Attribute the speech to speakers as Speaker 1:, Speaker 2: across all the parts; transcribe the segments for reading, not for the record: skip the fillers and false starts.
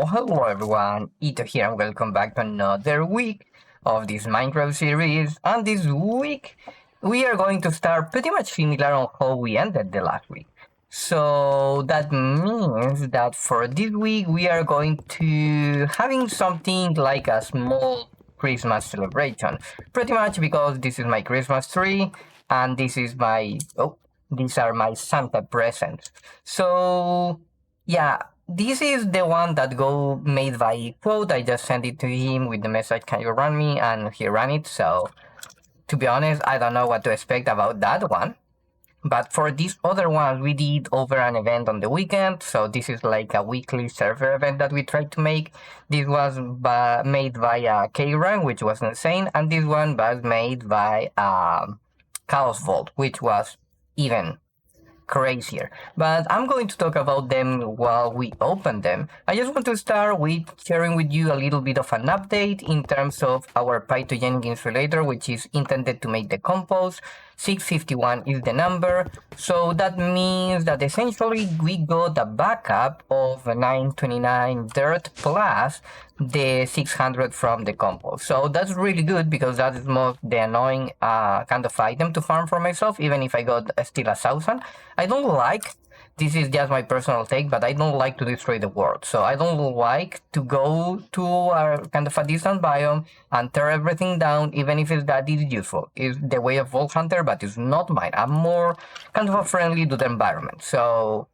Speaker 1: Hello everyone, Ito here and welcome back to another week of this Minecraft series. And this week we are going to start pretty much similar on how we ended the last week. So that means that for this week we are going to having something like a small Christmas celebration. Pretty much because this is my Christmas tree and this is my these are my Santa presents. So yeah, this is the one that go made by quote. I just sent it to him with the message, "Can you run me?" and he ran it. So to be honest, I don't know what to expect about that one. But for this other one, we did over an event on the weekend. So this is like a weekly server event that we tried to make. This was made via K-Run, which was insane, and this one was made by Chaos Vault, which was even crazier. But I'm going to talk about them while we open them. I just want to start with sharing with you a little bit of an update in terms of our Pythogenic insulator, which is intended to make the compost. 651 is the number, so that means that essentially we got a backup of 929 dirt plus the 600 from the compost. So that's really good because that is most the annoying kind of item to farm for myself, even if I got still 1,000. I don't like, this is just my personal take, but I don't like to destroy the world. So I don't like to go to a kind of a distant biome and tear everything down, even if that is useful. It's the way of Vault Hunter, but it's not mine. I'm more kind of a friendly to the environment. So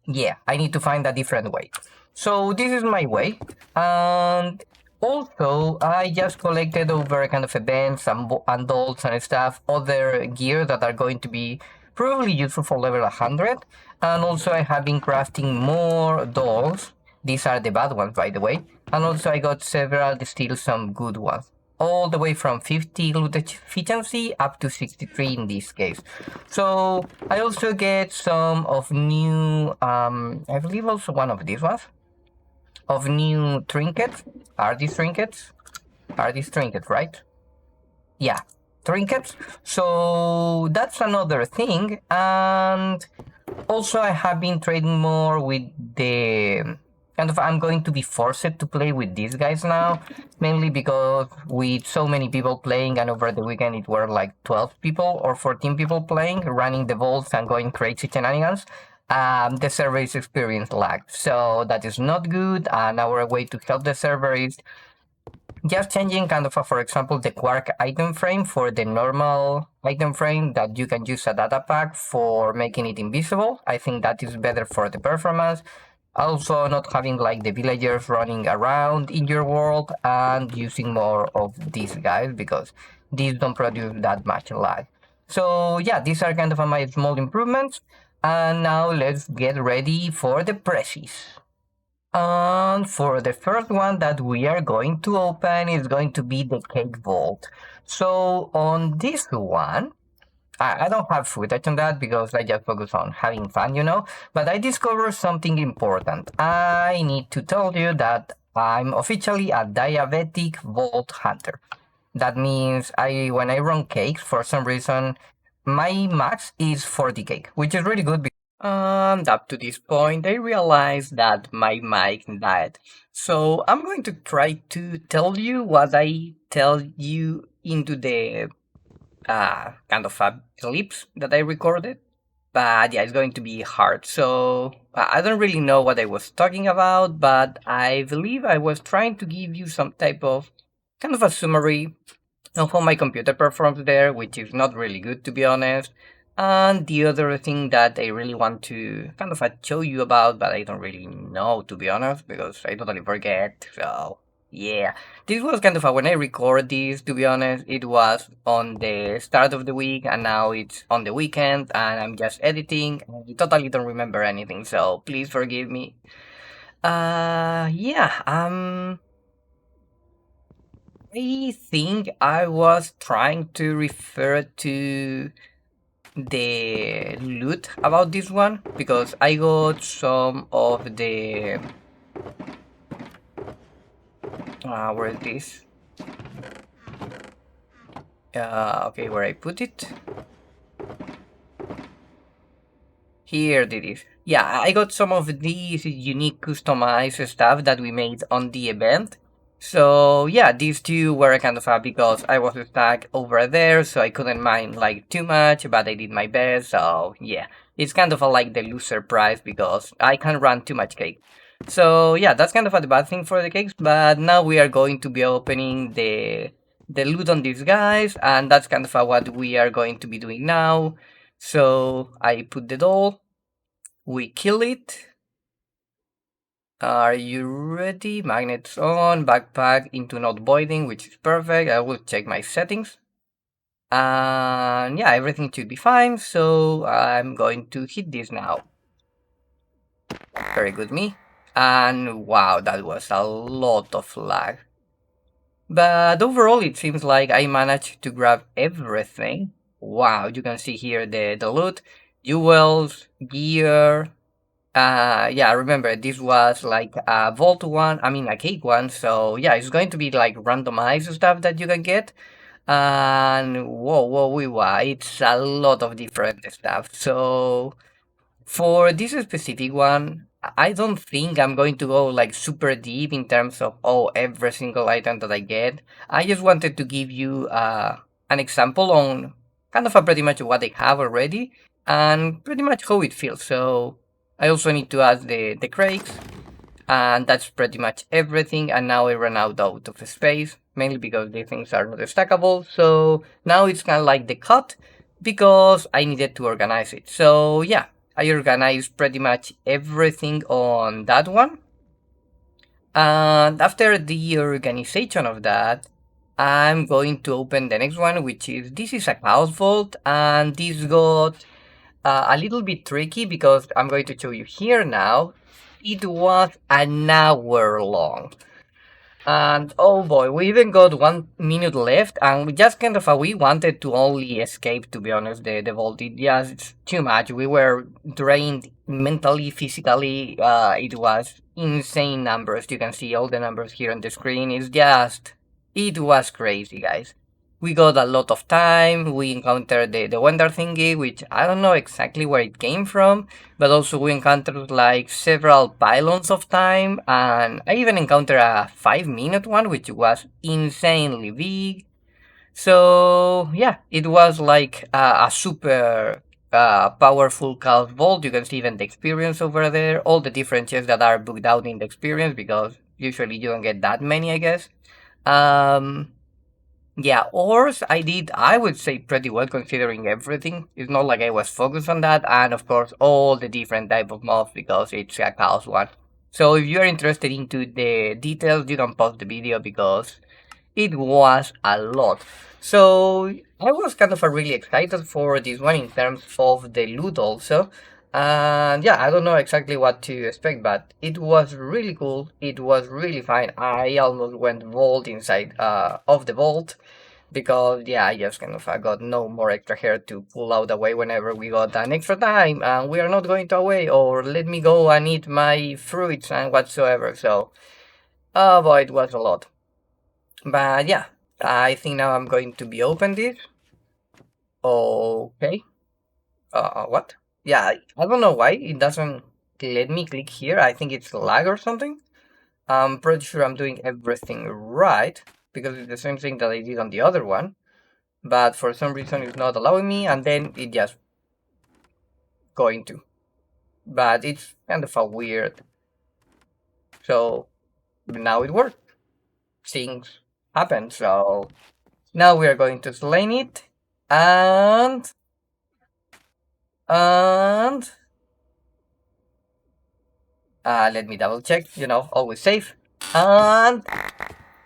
Speaker 1: yeah, I need to find a different way. So this is my way. And also, I just collected over kind of events and dolls and stuff, other gear that are going to be probably useful for level 100. And also I have been crafting more dolls. These are the bad ones, by the way. And also I got several, still some good ones. All the way from 50 loot efficiency up to 63 in this case. So I also get some of new, I believe also one of these ones, of new trinkets. Are these trinkets? Are these trinkets, right? Yeah, trinkets. So that's another thing. And also I have been trading more with the kind of, I'm going to be forced to play with these guys now, mainly because with so many people playing and over the weekend it were like 12 people or 14 people playing, running the vaults and going crazy shenanigans. The server is experiencing lag, so that is not good. And our way to help the server is just changing kind of, for example, the Quark item frame for the normal item frame that you can use a data pack for making it invisible. I think that is better for the performance. Also, not having like the villagers running around in your world and using more of these guys because these don't produce that much lag. So yeah, these are kind of my small improvements. And now let's get ready for the prezzies. And for the first one that we are going to open is going to be the cake vault. So on this one, I don't have footage on that because I just focus on having fun, you know, but I discovered something important. I need to tell you that I'm officially a diabetic vault hunter. That means when I run cakes, for some reason, my max is 40 cake, which is really good. And up to this point, I realized that my mic died. So I'm going to try to tell you what I tell you into the kind of clips that I recorded. But yeah, it's going to be hard. So I don't really know what I was talking about, but I believe I was trying to give you some type of kind of a summary of how my computer performs there, which is not really good to be honest. And the other thing that I really want to kind of show you about, but I don't really know to be honest, because I totally forget. So yeah, this was kind of when I record this, to be honest, it was on the start of the week and now it's on the weekend and I'm just editing. I totally don't remember anything, so please forgive me. Yeah, I think I was trying to refer to the loot about this one because I got some of the where is this? Okay, where I put it. Here it is. Yeah, I got some of these unique customized stuff that we made on the event. So yeah, these two were kind of happy because I was stuck over there, so I couldn't mine like too much, but I did my best. So yeah, it's kind of a, like the loser prize because I can't run too much cake. So yeah, that's kind of a bad thing for the cakes. But now we are going to be opening the loot on these guys, and that's kind of what we are going to be doing now. So I put the doll, we kill it. Are you ready? Magnets on, backpack into not voiding, which is perfect. I will check my settings. And yeah, everything should be fine. So I'm going to hit this now. Very good, me. And wow, that was a lot of lag. But overall, it seems like I managed to grab everything. Wow, you can see here the loot, jewels, gear. Yeah, remember this was like a vault one, I mean a cake one, so yeah, it's going to be like randomized stuff that you can get. And whoa, it's a lot of different stuff. So for this specific one, I don't think I'm going to go like super deep in terms of every single item that I get. I just wanted to give you an example on kind of a pretty much what I have already and pretty much how it feels. So I also need to add the crates, and that's pretty much everything. And now I ran out of space, mainly because these things are not stackable. So now it's kind of like the cut because I needed to organize it. So yeah, I organized pretty much everything on that one. And after the organization of that, I'm going to open the next one, which is this is a Chaos Vault, and this got a little bit tricky because I'm going to show you here now. It was an hour long. And oh boy, we even got 1 minute left, and we just kind of we wanted to only escape. To be honest, the vault it just it's too much. We were drained mentally, physically. It was insane numbers. You can see all the numbers here on the screen. It was crazy, guys. We got a lot of time. We encountered the Wendarr thingy, which I don't know exactly where it came from, but also we encountered like several pylons of time, and I even encountered a 5 minute one, which was insanely big. So yeah, it was like a super powerful Chaos Vault. You can see even the experience over there, all the different chests that are booked out in the experience because usually you don't get that many, I guess. Um, yeah, ores I did, I would say pretty well considering everything. It's not like I was focused on that, and of course all the different type of mobs because it's a chaos one. So if you're interested into the details, you can pause the video because it was a lot. So I was kind of really excited for this one in terms of the loot also. And yeah, I don't know exactly what to expect, but it was really cool. It was really fine. I almost went vault inside of the vault because yeah, I just kind of got no more extra hair to pull out away whenever we got an extra time and we are not going to away or let me go and eat my fruits and whatsoever. So oh boy, it was a lot. But yeah, I think now I'm going to be open this. Okay. What? Yeah, I don't know why it doesn't let me click here. I think it's lag or something. I'm pretty sure I'm doing everything right because it's the same thing that I did on the other one. But for some reason it's not allowing me, and then it just going to. But it's kind of a weird. So now it worked. Things happen. So now we are going to slay it, and and let me double check. You know, always safe. And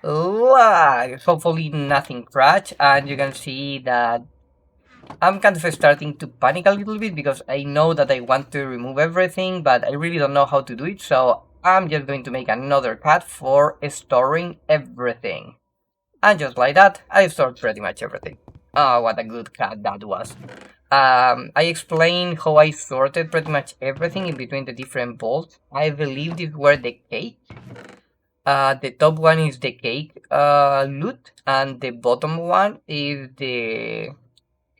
Speaker 1: hopefully nothing crash, and you can see that I'm kind of starting to panic a little bit because I know that I want to remove everything, but I really don't know how to do it, so I'm just going to make another cut for storing everything. And just like that, I stored pretty much everything. Oh, what a good cut that was. I explained how I sorted pretty much everything in between the different bolts. I believe these were the cake. The top one is the cake loot, and the bottom one is the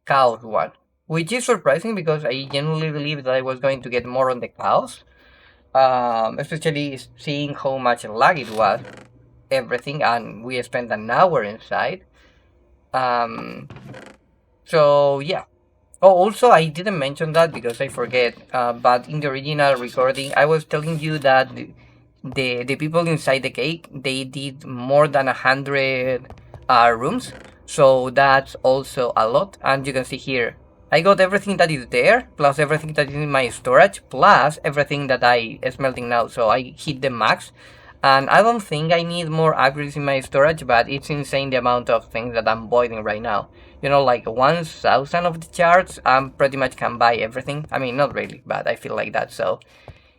Speaker 1: cows one, which is surprising because I genuinely believe that I was going to get more on the cows, especially seeing how much lag it was, everything, and we spent an hour inside. Um, so yeah. Oh, also, I didn't mention that because I forget. But in the original recording, I was telling you that the people inside the cake they did more than 100 rooms, so that's also a lot. And you can see here, I got everything that is there, plus everything that is in my storage, plus everything that I smelting now. So I hit the max, and I don't think I need more upgrades in my storage, but it's insane the amount of things that I'm voiding right now. You know, like 1,000 of the charts, I pretty much can buy everything. I mean, not really, but I feel like that. So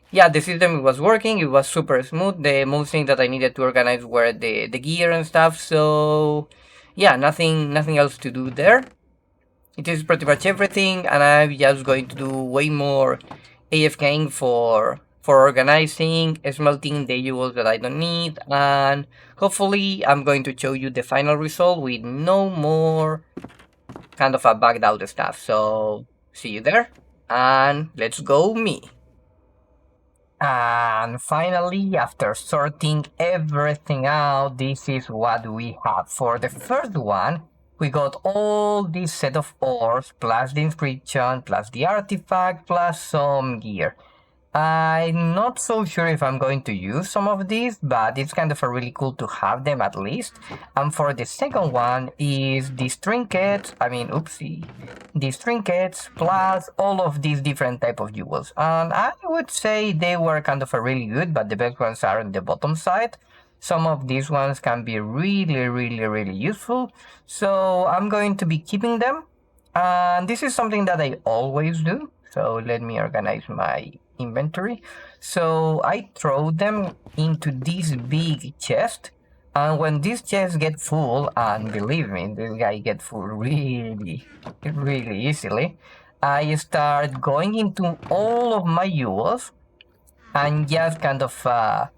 Speaker 1: yeah, the system was working. It was super smooth. The most thing that I needed to organize were the gear and stuff. So yeah, nothing else to do there. It is pretty much everything, and I'm just going to do way more AFKing for organizing, smelting the jewels that I don't need, and hopefully I'm going to show you the final result with no more kind of a bugged out stuff. So see you there, and let's go me. And finally, after sorting everything out, this is what we have. For the first one, we got all this set of ores, plus the inscription, plus the artifact, plus some gear. I'm not so sure if I'm going to use some of these, but it's kind of a really cool to have them at least. And for the second one is these trinkets, oopsie, these trinkets plus all of these different type of jewels. And I would say they were kind of a really good, but the best ones are on the bottom side. Some of these ones can be really useful. So I'm going to be keeping them. And this is something that I always do. So let me organize my inventory. So I throw them into this big chest. And when this chest get full, and believe me, this guy get full really easily, I start going into all of my jewels and just kind of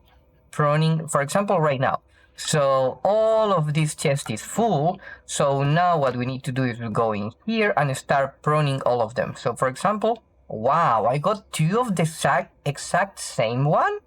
Speaker 1: pruning, for example, right now. So all of this chest is full. So now what we need to do is go in here and start pruning all of them. So for example, wow, I got two of the exact same one?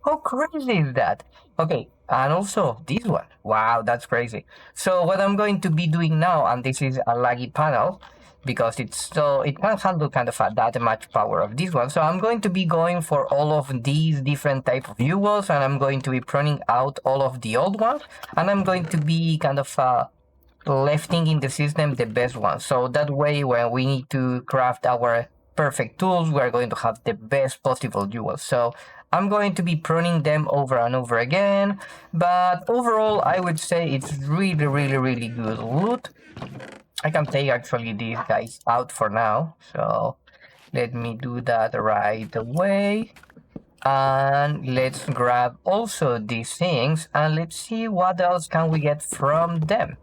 Speaker 1: How crazy is that? Okay, and also this one. Wow, that's crazy. So what I'm going to be doing now, and this is a laggy panel, because it can handle kind of that much power of this one. So I'm going to be going for all of these different type of fuels, and I'm going to be pruning out all of the old ones, and I'm going to be kind of lefting in the system the best ones. So that way, when we need to craft our perfect tools, we're going to have the best possible jewels. So I'm going to be pruning them over and over again, but overall I would say it's really good loot. I can take actually these guys out for now, so let me do that right away. And let's grab also these things and let's see what else can we get from them.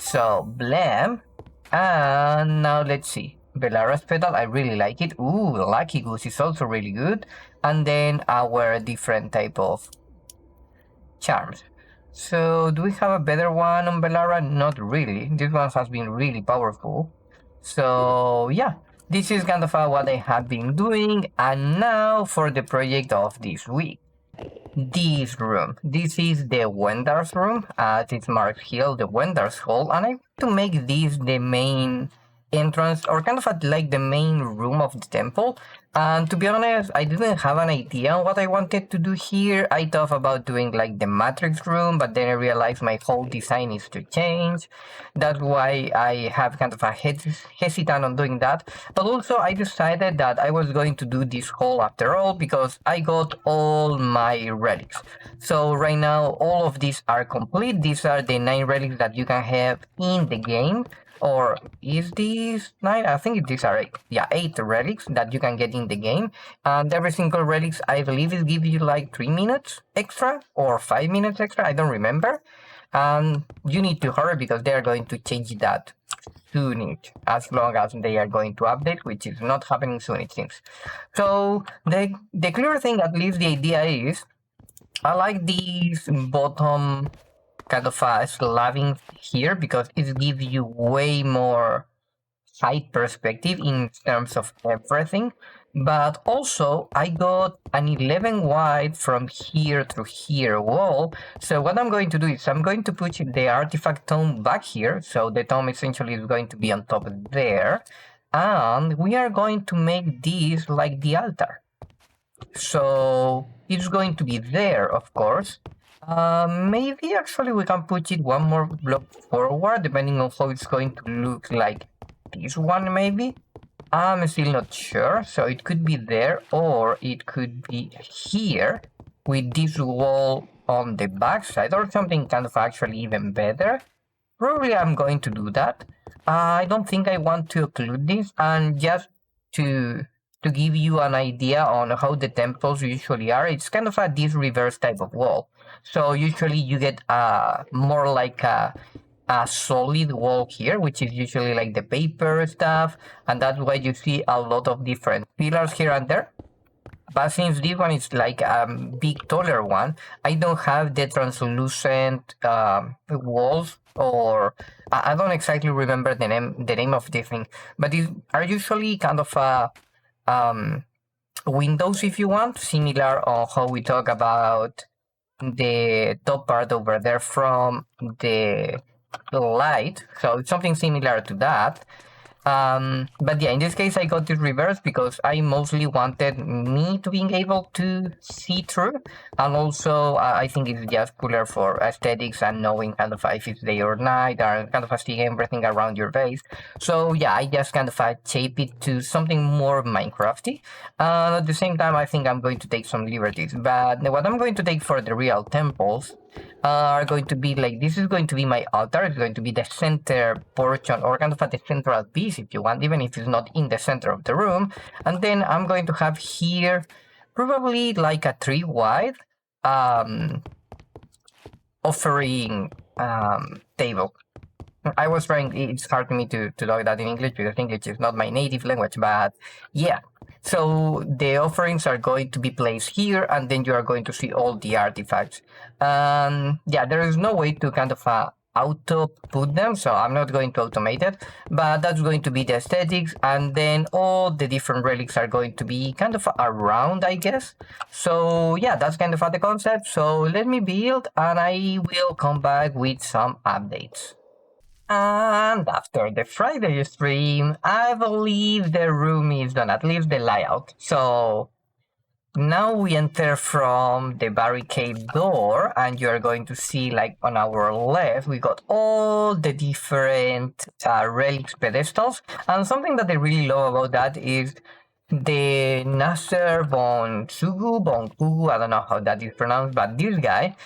Speaker 1: So blam, and now let's see. Belara's pedal, I really like it. Ooh, Lucky Goose is also really good. And then our different type of charms. So do we have a better one on Belara? Not really. This one has been really powerful. So yeah, this is kind of what I have been doing. And now for the project of this week. This room. This is the Wendarr's room. It's marked here, the Wendarr's hall, and I want to make this the main entrance, or kind of like the main room of the temple. And to be honest, I didn't have an idea on what I wanted to do here. I thought about doing like the Matrix room, but then I realized my whole design is to change. That's why I have kind of a hesitant on doing that. But also I decided that I was going to do this hall after all because I got all my relics. So right now all of these are complete. These are the 9 relics that you can have in the game. Or is these 9? I think these are 8. Yeah, 8 relics that you can get in the game. And every single relics, I believe, it gives you like 3 minutes extra or 5 minutes extra. I don't remember. And you need to hurry because they are going to change that soon, as long as they are going to update, which is not happening soon, it seems. So the clear thing, at least the idea is, I like these bottom kind of slabbing here because it gives you way more height perspective in terms of everything. But also, I got an 11 wide from here to here wall. So what I'm going to do is I'm going to put the artifact tomb back here. So the tomb essentially is going to be on top there. And we are going to make this like the altar. So it's going to be there, of course. Maybe actually we can put it one more block forward, depending on how it's going to look like this one, maybe. I'm still not sure, so it could be there, or it could be here with this wall on the backside, or something kind of actually even better. Probably I'm going to do that. I don't think I want to occlude this, and just to give you an idea on how the temples usually are, it's kind of a this reverse type of wall. So usually you get more like a solid wall here, which is usually like the paper stuff, and that's why you see a lot of different pillars here and there. But since this one is like a big taller one, I don't have the translucent walls, or I don't exactly remember the name of the thing, but these are usually kind of windows, if you want, similar on how we talk about the top part over there from the light. So it's something similar to that. But yeah, in this case I got this reverse because I mostly wanted me to being able to see through, and also I think it's just cooler for aesthetics and knowing kind of if it's day or night, and kind of seeing everything around your base. So yeah, I just kind of shape it to something more Minecrafty. At the same time, I think I'm going to take some liberties, but what I'm going to take for the real temples are going to be like, this is going to be my altar. It's going to be the center portion, or kind of at the central piece, if you want, even if it's not in the center of the room. And then I'm going to have here probably like a 3 wide offering table. I was trying, it's hard for me to talk that in English because English is not my native language, but yeah. So the offerings are going to be placed here, and then you are going to see all the artifacts. Yeah, there is no way to kind of auto put them, so I'm not going to automate it, but that's going to be the aesthetics, and then all the different relics are going to be kind of around, I guess. So yeah, that's kind of the concept. So let me build, and I will come back with some updates. And after the Friday stream, I believe the room is done, at least the layout. So now we enter from the barricade door, and you're going to see, like, on our left, we got all the different relics pedestals. And something that I really love about that is the Nasser Bonkugu, I don't know how that is pronounced, but this guy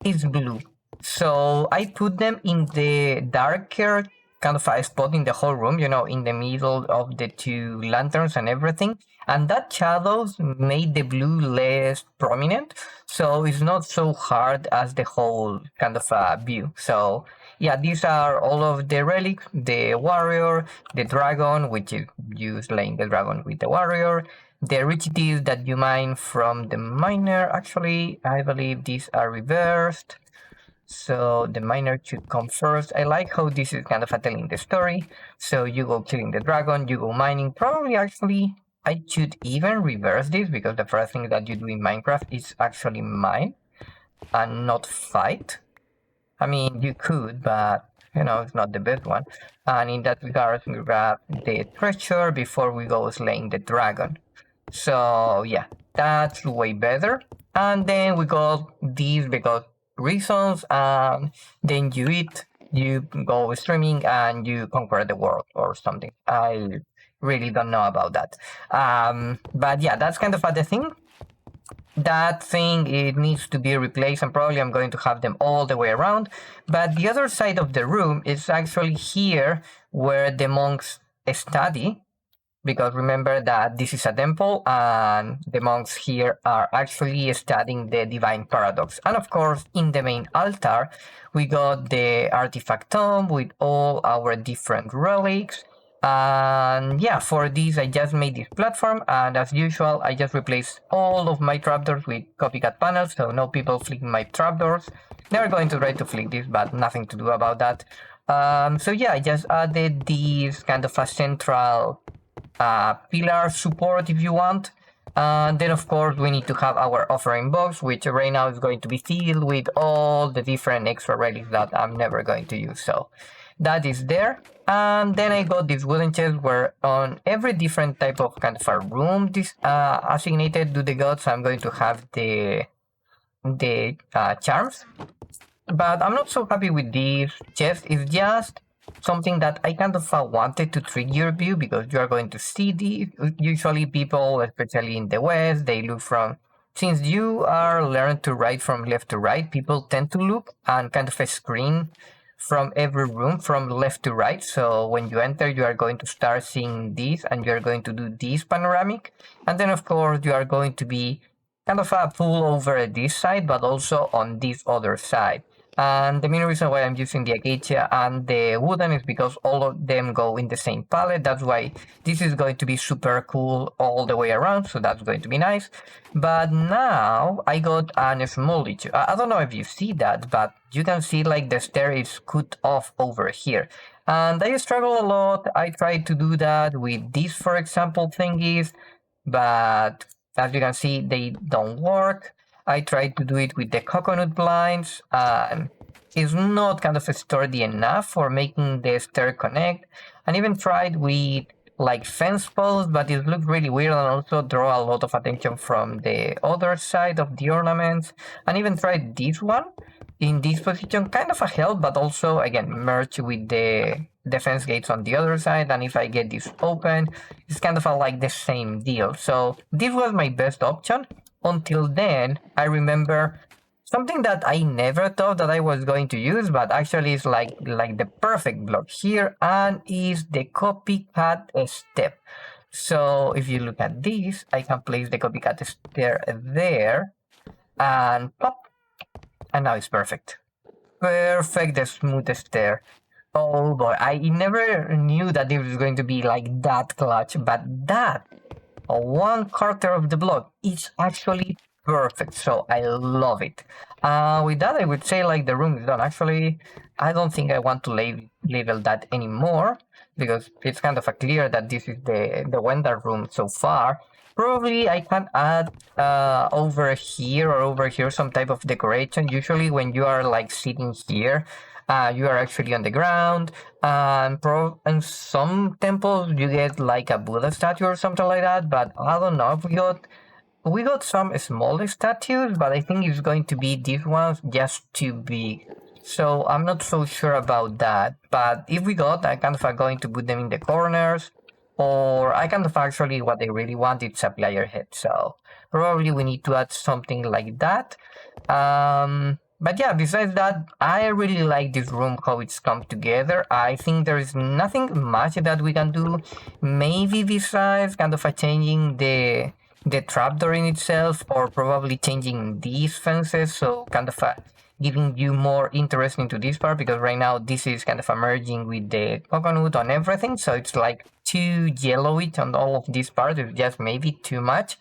Speaker 1: is blue. So I put them in the darker kind of a spot in the whole room, you know, in the middle of the 2 lanterns and everything. And that shadows made the blue less prominent, so it's not so hard as the whole kind of view. So yeah, these are all of the relics: the warrior, the dragon, which is you slaying the dragon with the warrior, the riches that you mine from the miner. Actually, I believe these are reversed. So the miner should come first. I like how this is kind of telling the story. So you go killing the dragon, you go mining. Probably actually I should even reverse this, because the first thing that you do in Minecraft is actually mine and not fight. I mean, you could, but you know, it's not the best one. And in that regard, we grab the treasure before we go slaying the dragon. So yeah, that's way better. And then we got these because reasons, and then you eat, you go streaming, and you conquer the world or something. I really don't know about that. But yeah, that's kind of the thing. That thing, it needs to be replaced, and probably I'm going to have them all the way around. But the other side of the room is actually here where the monks study, because remember that this is a temple, and the monks here are actually studying the divine paradox. And of course, in the main altar, we got the artifact tomb with all our different relics. And yeah, for this, I just made this platform, and as usual, I just replaced all of my trapdoors with copycat panels, so no people flicking my trapdoors. Never going to try to flick this, but nothing to do about that. So yeah, I just added these kind of a central pillar support if you want. And then of course we need to have our offering box, which right now is going to be filled with all the different extra relics that I'm never going to use. So that is there. And then I got this wooden chest where on every different type of kind of a room this assignated to the gods, I'm going to have the charms. But I'm not so happy with this chest. It's just something that I kind of wanted to trick your view, because you are going to see these. Usually people, especially in the West, they look from... Since you are learned to write from left to right, people tend to look and kind of screen from every room from left to right. So when you enter, you are going to start seeing this, and you are going to do this panoramic. And then of course you are going to be kind of pull over this side, but also on this other side. And the main reason why I'm using the acacia and the wooden is because all of them go in the same palette. That's why this is going to be super cool all the way around, so that's going to be nice. But now I got a small issue. I don't know if you see that, but you can see like the stair is cut off over here. And I struggle a lot. I tried to do that with these, for example, thingies, but as you can see, they don't work. I tried to do it with the coconut blinds, and it's not kind of sturdy enough for making the stair connect. And even tried with like fence posts, but it looked really weird and also draw a lot of attention from the other side of the ornaments. And even tried this one in this position, kind of a help, but also again merge with the defense gates on the other side. And if I get this open, it's kind of like the same deal. So this was my best option. Until then, I remember something that I never thought that I was going to use, but actually is like the perfect block here, and is the copycat step. So if you look at this, I can place the copycat stair there, and pop, and now it's perfect. Perfect, the smooth stair. Oh boy, I never knew that it was going to be like that clutch, but that 1/4 of the block is actually perfect, so I love it. With that, I would say like the room is done. Actually, I don't think I want to label that anymore, because it's kind of clear that this is the Wendarr room so far. Probably I can add over here some type of decoration. Usually when you are like sitting here, you are actually on the ground, and in some temples you get like a Buddha statue or something like that, but I don't know if we got some smaller statues, but I think it's going to be these ones just too big. So I'm not so sure about that, but if we got, I kind of going to put them in the corners, or I kind of actually what I really want is a player head, so probably we need to add something like that. But yeah, besides that, I really like this room, how it's come together. I think there is nothing much that we can do. Maybe besides kind of changing the trapdoor in itself, or probably changing these fences, so kind of giving you more interest into this part, because right now this is kind of merging with the coconut on everything, so it's like too yellowish on all of this part. It's just maybe too much.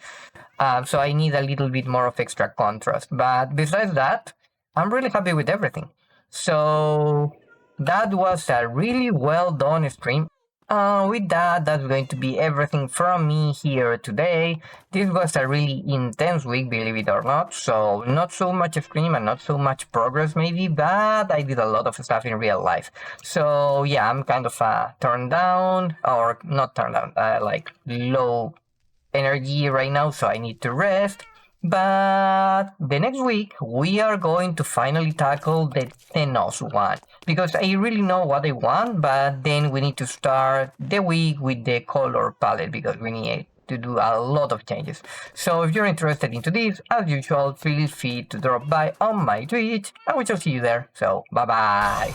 Speaker 1: So I need a little bit more of extra contrast. But besides that, I'm really happy with everything. So that was a really well done stream. With that, that's going to be everything from me here today. This was a really intense week, believe it or not. So not so much stream and not so much progress maybe, but I did a lot of stuff in real life. So yeah, I'm kind of turned down, or not turned down, like low energy right now, so I need to rest. But the next week we are going to finally tackle the Thanos one, because I really know what I want, but then we need to start the week with the color palette, because we need to do a lot of changes. So if you're interested into this, as usual, feel free to drop by on my Twitch, and we shall see you there. So bye bye.